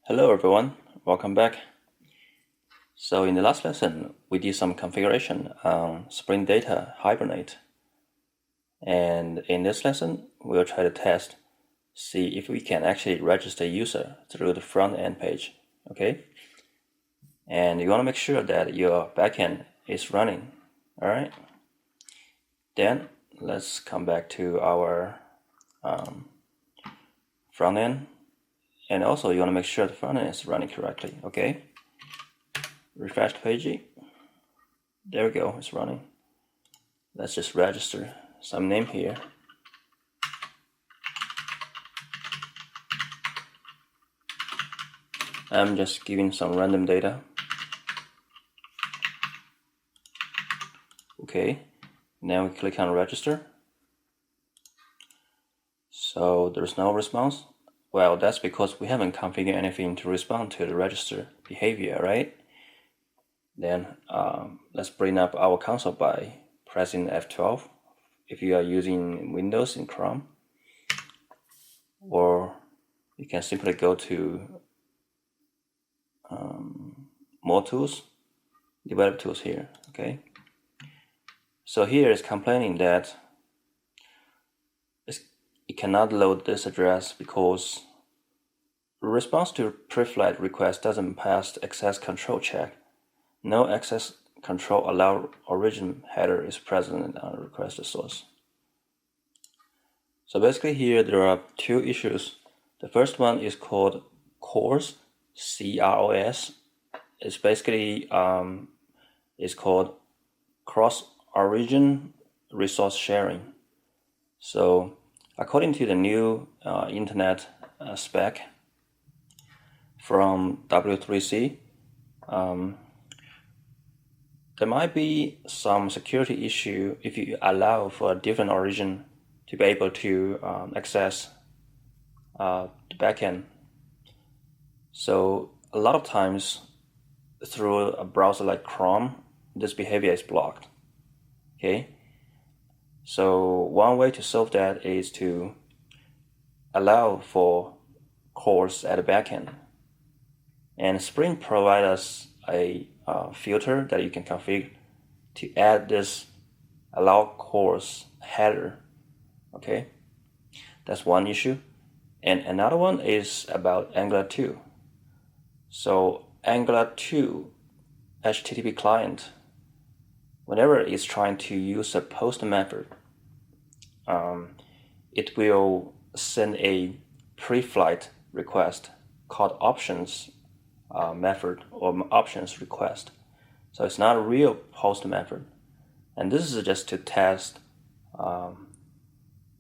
Hello everyone, welcome back. So in the last lesson, we did some configuration on Spring Data Hibernate. And in this lesson, we'll try to see if we can actually register a user through the front end page, okay? And you want to make sure that your backend is running, all right? Then let's come back to our front end. And also you want to make sure the front end is running correctly, okay? Refresh the page. There we go, it's running. Let's just register some name here. I'm just giving some random data. Okay, now we click on register. So there's no response. Well, that's because we haven't configured anything to respond to the register behavior, right? Then let's bring up our console by pressing F12 if you are using Windows in Chrome, or you can simply go to More Tools, Develop Tools here, okay? So here it's complaining that it cannot load this address because the response to pre-flight request doesn't pass the access control check. No access control allow origin header is present on the requested source. So basically here there are two issues. The first one is called CORS, C-R-O-S. It's basically it's called cross-origin resource sharing. So according to the new internet spec from W3C, there might be some security issue if you allow for a different origin to be able to access the backend. So a lot of times through a browser like Chrome, this behavior is blocked. Okay. So one way to solve that is to allow for CORS at the backend. And Spring provides us a filter that you can configure to add this allow CORS header. Okay, that's one issue. And another one is about Angular 2. So Angular 2 HTTP client, whenever it's trying to use a post method, it will send a pre-flight request called options method or options request. So it's not a real post method, and this is just to test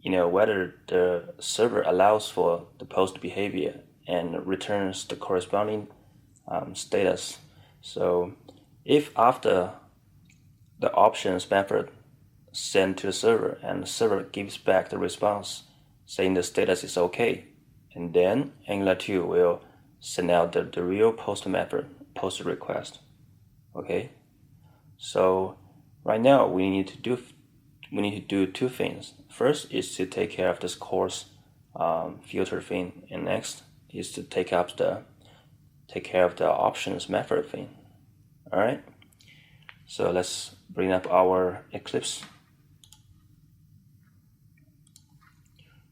whether the server allows for the post behavior and returns the corresponding status. So if after the options method sent to the server and the server gives back the response saying the status is okay, and then Angular 2 will send out the real post method post request. Okay, so right now we need to do two things. First is to take care of this CORS filter thing, and next is to take care of the options method thing. All right, so let's bring up our Eclipse.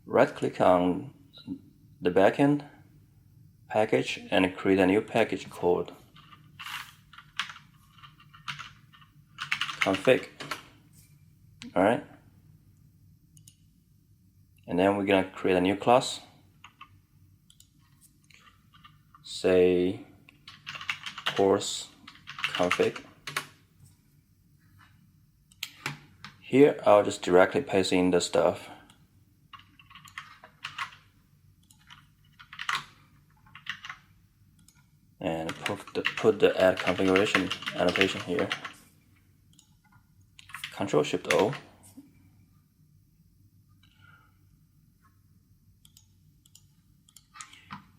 Right click on the backend package and create a new package called config. All right, and then we're gonna create a new class, say CORS config. Here I'll just directly paste in the stuff. And put the add configuration annotation here. Control-Shift-O.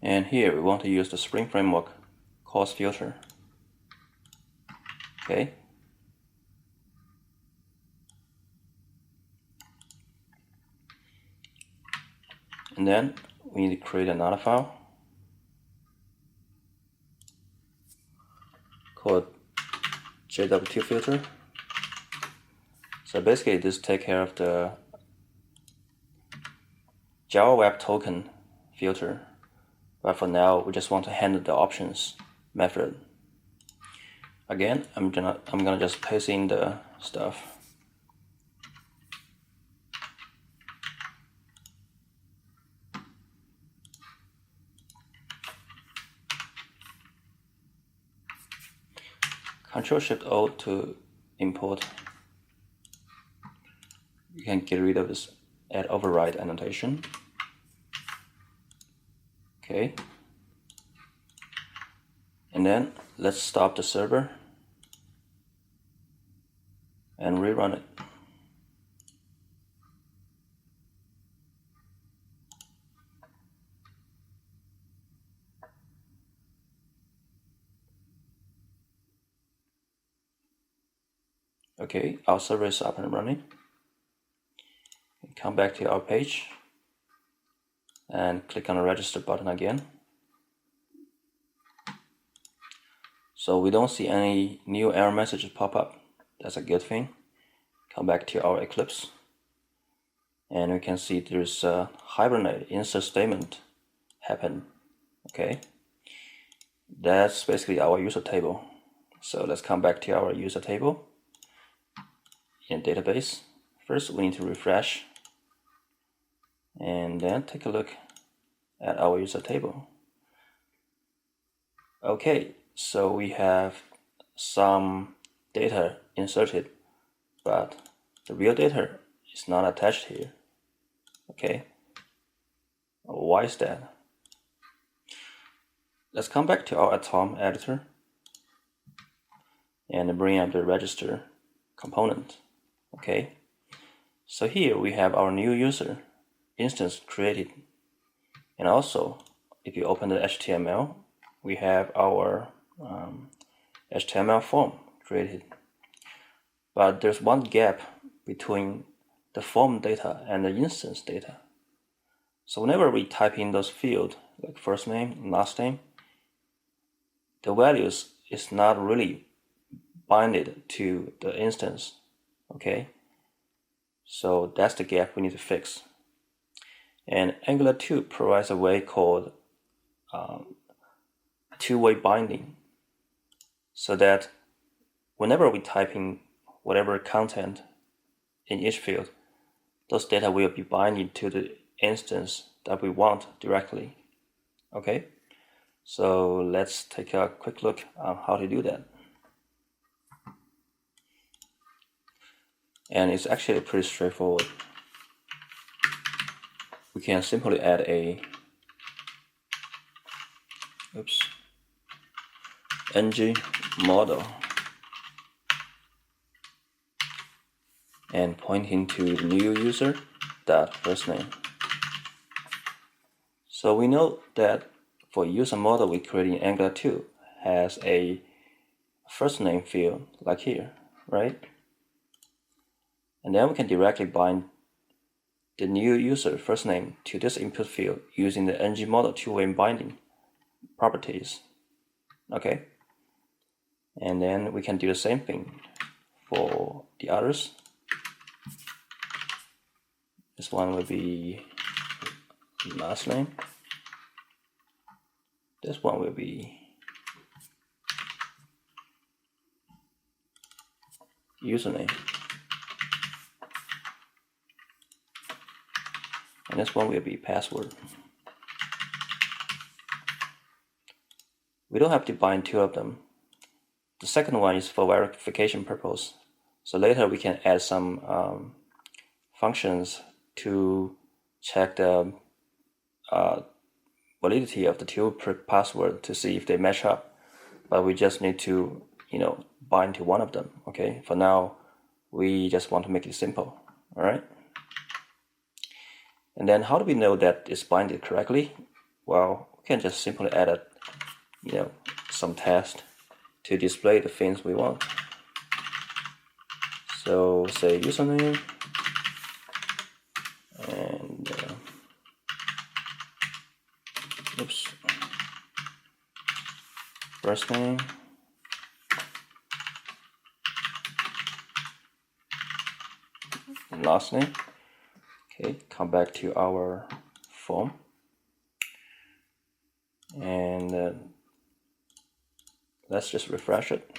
And here we want to use the Spring Framework CORS filter. Okay. And then we need to create another file. called JW2 filter. So basically this takes care of the Java Web Token filter, but for now we just want to handle the options method. Again, I'm gonna just paste in the stuff. Ctrl-Shift-O to import. You can get rid of this add override annotation. Okay. And then let's stop the server and rerun it. Okay, our server is up and running. Come back to our page and click on the register button again. So we don't see any new error messages pop up. That's a good thing. Come back to our Eclipse and we can see there's a hibernate insert statement happen. Okay, that's basically our user table. So let's come back to our user table in database. First we need to refresh and then take a look at our user table. Okay, so we have some data inserted, but the real data is not attached here. Okay, why is that? Let's come back to our Atom editor and bring up the register component. Okay, so here we have our new user instance created, and also if you open the HTML, we have our HTML form created. But there's one gap between the form data and the instance data. So whenever we type in those fields, like first name, last name, the values is not really binded to the instance. Okay, so that's the gap we need to fix. And Angular 2 provides a way called two-way binding, so that whenever we type in whatever content in each field, those data will be binding to the instance that we want directly. Okay, so let's take a quick look on how to do that. And it's actually pretty straightforward. We can simply add a ng model and pointing to the new user dot first name. So we know that for user model we create in Angular 2 has a first name field like here, right? And then we can directly bind the new user first name to this input field using the ng model two-way binding properties. Okay, and then we can do the same thing for the others. This one will be last name. This one will be username. And this one will be password. We don't have to bind two of them. The second one is for verification purpose. So later we can add some functions to check the validity of the two password to see if they match up. But we just need to, bind to one of them. Okay, for now we just want to make it simple. All right. And then how do we know that it's binded correctly? Well, we can just simply add some text to display the things we want. So say username and first name and last name. Okay, come back to our form, and let's just refresh it.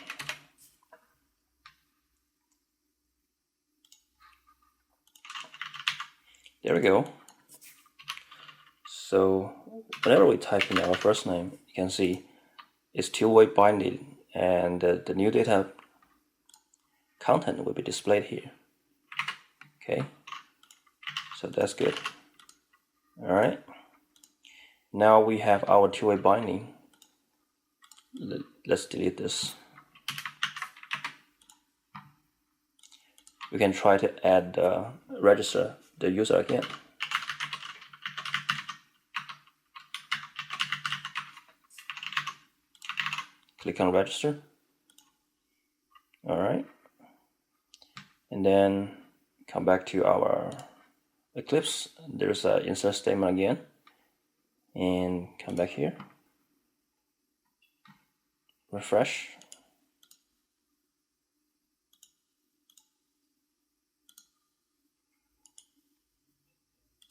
There we go. So whenever we type in our first name, you can see it's two-way binding, and the new data content will be displayed here. Okay, so that's good. All right, now we have our two-way binding. Let's delete this. We can try to add register the user again. Click on register. All right, and then come back to our Eclipse. There's an insert statement again, and come back here, refresh,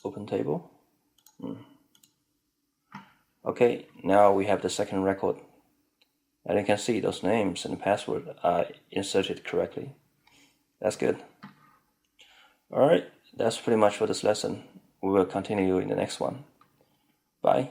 open table. Okay, now we have the second record, and you can see those names and the password are inserted correctly. That's good. All right, that's pretty much for this lesson. We will continue in the next one. Bye.